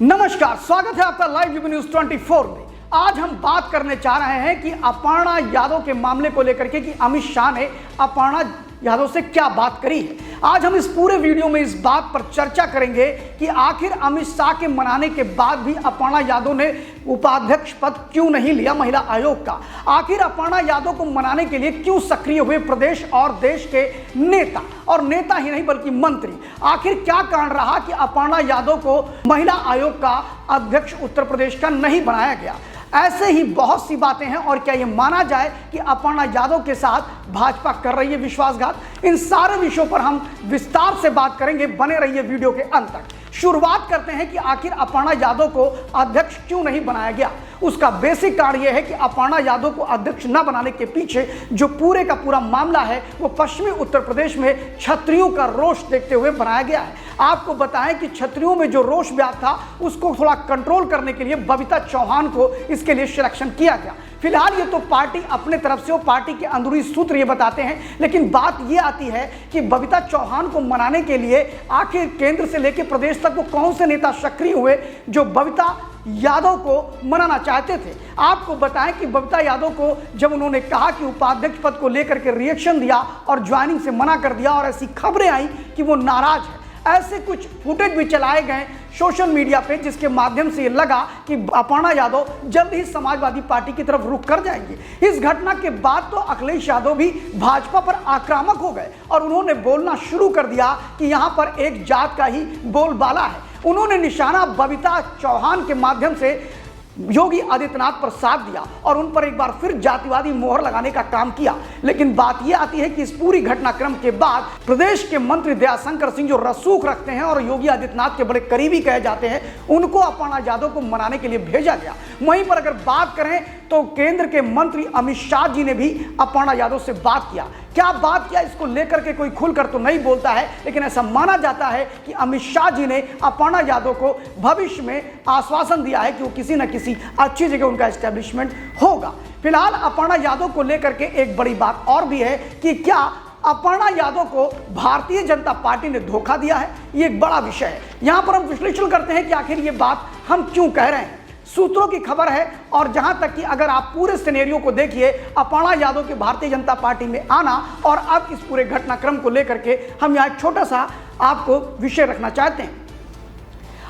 नमस्कार, स्वागत है आपका लाइव यूपी न्यूज 24 में। आज हम बात करने जा रहे हैं कि अपर्णा यादव के मामले को लेकर के कि अमित शाह ने अपर्णा यादव से क्या बात करी है। आज हम इस पूरे वीडियो में इस बात पर चर्चा करेंगे कि आखिर अमित शाह के मनाने के बाद भी अपर्णा यादव ने उपाध्यक्ष पद क्यों नहीं लिया महिला आयोग का। आखिर अपर्णा यादव को मनाने के लिए क्यों सक्रिय हुए प्रदेश और देश के नेता, और नेता ही नहीं बल्कि मंत्री। आखिर क्या कारण रहा कि अपर्णा यादव को महिला आयोग का अध्यक्ष उत्तर प्रदेश का नहीं बनाया गया। ऐसे ही बहुत सी बातें हैं। और क्या ये माना जाए कि अपर्णा यादव के साथ भाजपा कर रही है विश्वासघात? इन सारे विषयों पर हम विस्तार से बात करेंगे। बने रहिए वीडियो के अंत तक। शुरुआत करते हैं कि आखिर अपर्णा यादव को अध्यक्ष क्यों नहीं बनाया गया। उसका बेसिक कारण यह है कि अपर्णा यादव को अध्यक्ष न बनाने के पीछे जो पूरे का पूरा मामला है वो पश्चिमी उत्तर प्रदेश में क्षत्रियों का रोष देखते हुए बनाया गया है। आपको बताएं कि क्षत्रियों में जो रोष व्याप्त था उसको थोड़ा कंट्रोल करने के लिए बबीता चौहान को इसके लिए सिलेक्शन किया गया। फिलहाल ये तो पार्टी अपने तरफ से, वो पार्टी के अंदरूनी सूत्र ये बताते हैं, लेकिन बात ये आती है कि बबीता चौहान को मनाने के लिए आखिर केंद्र से लेकर प्रदेश तक वो कौन से नेता सक्रिय हुए जो बबीता यादव को मनाना चाहते थे। आपको बताएं कि बबीता यादव को जब उन्होंने कहा कि उपाध्यक्ष पद को लेकर के रिएक्शन दिया और ज्वाइनिंग से मना कर दिया और ऐसी खबरें आई कि वो नाराज है। ऐसे कुछ फुटेज भी चलाए गए सोशल मीडिया पे जिसके माध्यम से ये लगा कि अपर्णा यादव जल्द ही समाजवादी पार्टी की तरफ रुख कर जाएंगे। इस घटना के बाद तो अखिलेश यादव भी भाजपा पर आक्रामक हो गए और उन्होंने बोलना शुरू कर दिया कि यहाँ पर एक जात का ही बोलबाला है। उन्होंने निशाना बबीता चौहान के माध्यम से योगी आदित्यनाथ पर साथ दिया और उन पर एक बार फिर जातिवादी मोहर लगाने का काम किया। लेकिन बात यह आती है कि इस पूरी घटनाक्रम के बाद प्रदेश के मंत्री दयाशंकर सिंह जो रसूख रखते हैं और योगी आदित्यनाथ के बड़े करीबी कहे जाते हैं, उनको अपर्णा यादव को मनाने के लिए भेजा गया। वहीं पर अगर बात करें तो केंद्र के मंत्री अमित शाह जी ने भी अपर्णा यादव से बात किया। क्या बात किया इसको लेकर के कोई खुलकर तो नहीं बोलता है, लेकिन ऐसा माना जाता है कि अमित शाह जी ने अपर्णा यादव को भविष्य में आश्वासन दिया है कि वो किसी न किसी अच्छी जगह उनका एस्टेब्लिशमेंट होगा। फिलहाल अपर्णा यादव को लेकर के एक बड़ी बात और भी है कि क्या अपर्णा यादव को भारतीय जनता पार्टी ने धोखा दिया है। ये एक बड़ा विषय है। यहां पर हम विश्लेषण करते हैं कि आखिर ये बात हम क्यों कह रहे हैं। सूत्रों की खबर है और जहां तक कि अगर आप पूरे सिनेरियो को देखिए, अपर्णा यादव के भारतीय जनता पार्टी में आना और अब इस पूरे घटनाक्रम को लेकर के हम यहाँ एक छोटा सा आपको विषय रखना चाहते हैं।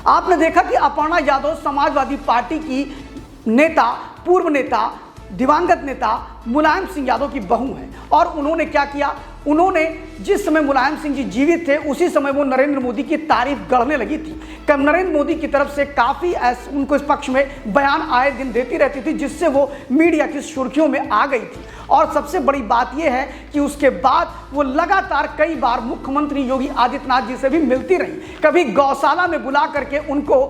आपने देखा कि अपर्णा यादव समाजवादी पार्टी की नेता, पूर्व नेता, दिवंगत नेता मुलायम सिंह यादव की बहू है। और उन्होंने क्या किया, उन्होंने जिस समय मुलायम सिंह जी जीवित थे उसी समय वो नरेंद्र मोदी की तारीफ गढ़ने लगी थी। कब नरेंद्र मोदी की तरफ से काफ़ी उनको इस पक्ष में बयान आए दिन देती रहती थी, जिससे वो मीडिया की सुर्खियों में आ गई थी। और सबसे बड़ी बात यह है कि उसके बाद वो लगातार कई बार मुख्यमंत्री योगी आदित्यनाथ जी से भी मिलती रही। कभी गौशाला में बुला करके उनको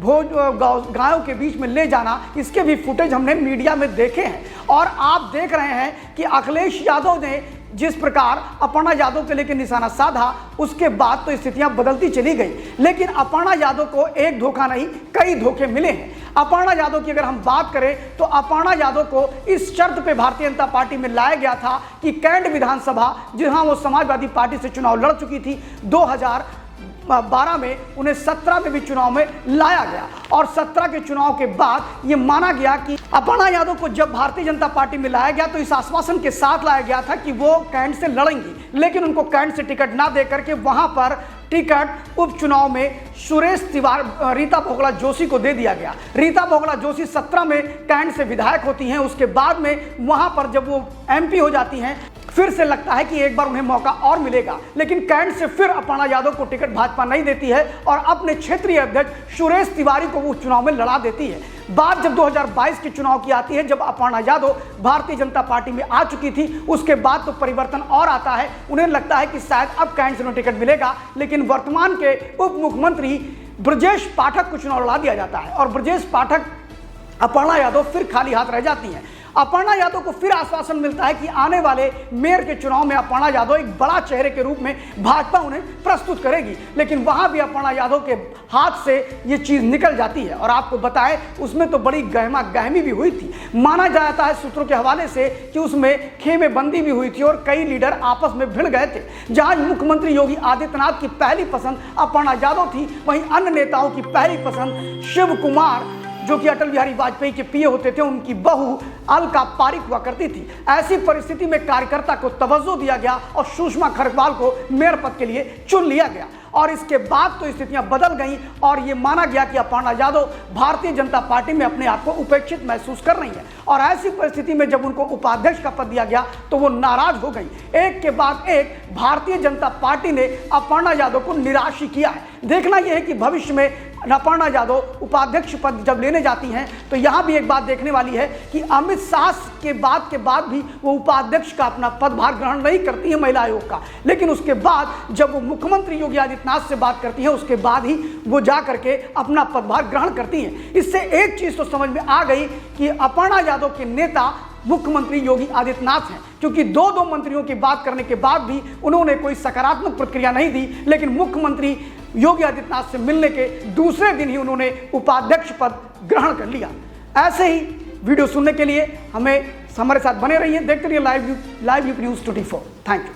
गायों के बीच में ले जाना, इसके भी फुटेज हमने मीडिया में देखे हैं। और आप देख रहे हैं कि अखिलेश यादव ने जिस प्रकार अपर्णा यादव के लेकर निशाना साधा, उसके बाद तो स्थितियां बदलती चली गई। लेकिन अपर्णा यादव को एक धोखा नहीं, कई धोखे मिले हैं। अपर्णा यादव की अगर हम बात करें तो अपर्णा यादव को इस शर्त पे भारतीय जनता पार्टी में लाया गया था कि कैंट विधानसभा, जहां वो समाजवादी पार्टी से चुनाव लड़ चुकी थी 2012 में, उन्हें 17 में भी चुनाव में लाया गया। और 17 के चुनाव के बाद ये माना गया कि अपर्णा यादव को जब भारतीय जनता पार्टी में लाया गया तो इस आश्वासन के साथ लाया गया था कि वो कैंट से लड़ेंगी। लेकिन उनको कैंट से टिकट ना दे करके वहां पर टिकट उपचुनाव में रीता बहुगुणा जोशी को दे दिया गया। रीता बहुगुणा जोशी 17 में कैंट से विधायक होती हैं। उसके बाद में वहां पर जब वो एमपी हो जाती हैं, फिर से लगता है कि एक बार उन्हें मौका और मिलेगा। लेकिन कैंट से फिर अपर्णा यादव को टिकट भाजपा नहीं देती है और अपने क्षेत्रीय अध्यक्ष सुरेश तिवारी को वो चुनाव में लड़ा देती है। बात जब 2022 के चुनाव की आती है, जब अपर्णा यादव भारतीय जनता पार्टी में आ चुकी थी, उसके बाद तो परिवर्तन और आता है। उन्हें लगता है कि शायद अब कैंट से टिकट मिलेगा। लेकिन वर्तमान के उप मुख्यमंत्री ब्रजेश पाठक को चुनाव लड़ा दिया जाता है और ब्रजेश पाठक, अपर्णा यादव फिर खाली हाथ रह जाती हैं। अपर्णा यादव को फिर आश्वासन मिलता है कि आने वाले मेयर के चुनाव में अपर्णा यादव एक बड़ा चेहरे के रूप में भाजपा उन्हें प्रस्तुत करेगी, लेकिन वहां भी अपर्णा यादव के हाथ से ये चीज निकल जाती है। और आपको बताएं उसमें तो बड़ी गहमा गहमी भी हुई थी। माना जाता है सूत्रों के हवाले से कि उसमें खेमेबंदी भी हुई थी और कई लीडर आपस में भिड़ गए थे। जहां मुख्यमंत्री योगी आदित्यनाथ की पहली पसंद अपर्णा यादव थी, वहीं अन्य नेताओं की पहली पसंद शिव कुमार, जो कि अटल बिहारी वाजपेयी के पीए होते थे, उनकी बहू अलका पारिक हुआ करती थी। ऐसी परिस्थिति में कार्यकर्ता को तवज्जो दिया गया और सुषमा खरगवाल को मेयर पद के लिए चुन लिया गया। और इसके बाद तो स्थितियां बदल गईं और ये माना गया कि अपर्णा यादव भारतीय जनता पार्टी में अपने आप को उपेक्षित महसूस कर रही है। और ऐसी परिस्थिति में जब उनको उपाध्यक्ष का पद दिया गया तो वो नाराज हो गई। एक के बाद एक भारतीय जनता पार्टी ने अपर्णा यादव को निराश ही किया है। देखना यह है कि भविष्य में अपर्णा यादव उपाध्यक्ष पद जब लेने जाती हैं तो यहां भी एक बात देखने वाली है कि अमित शाह के बाद भी वो उपाध्यक्ष का अपना पदभार ग्रहण नहीं करती है महिला आयोग का, लेकिन उसके बाद जब वो मुख्यमंत्री योगी आदित्यनाथ से बात करती है उसके बाद ही वो जा करके अपना पदभार ग्रहण करती हैं। इससे एक चीज तो समझ में आ गई कि अपर्णा यादव के नेता मुख्यमंत्री योगी आदित्यनाथ हैं, क्योंकि दो मंत्रियों की बात करने के बाद भी उन्होंने कोई सकारात्मक प्रतिक्रिया नहीं दी, लेकिन मुख्यमंत्री योगी आदित्यनाथ से मिलने के दूसरे दिन ही उन्होंने उपाध्यक्ष पद ग्रहण कर लिया। ऐसे ही वीडियो सुनने के लिए हमारे साथ बने रहिए, देखते रहिए लाइव न्यूज़ 24। Thank you.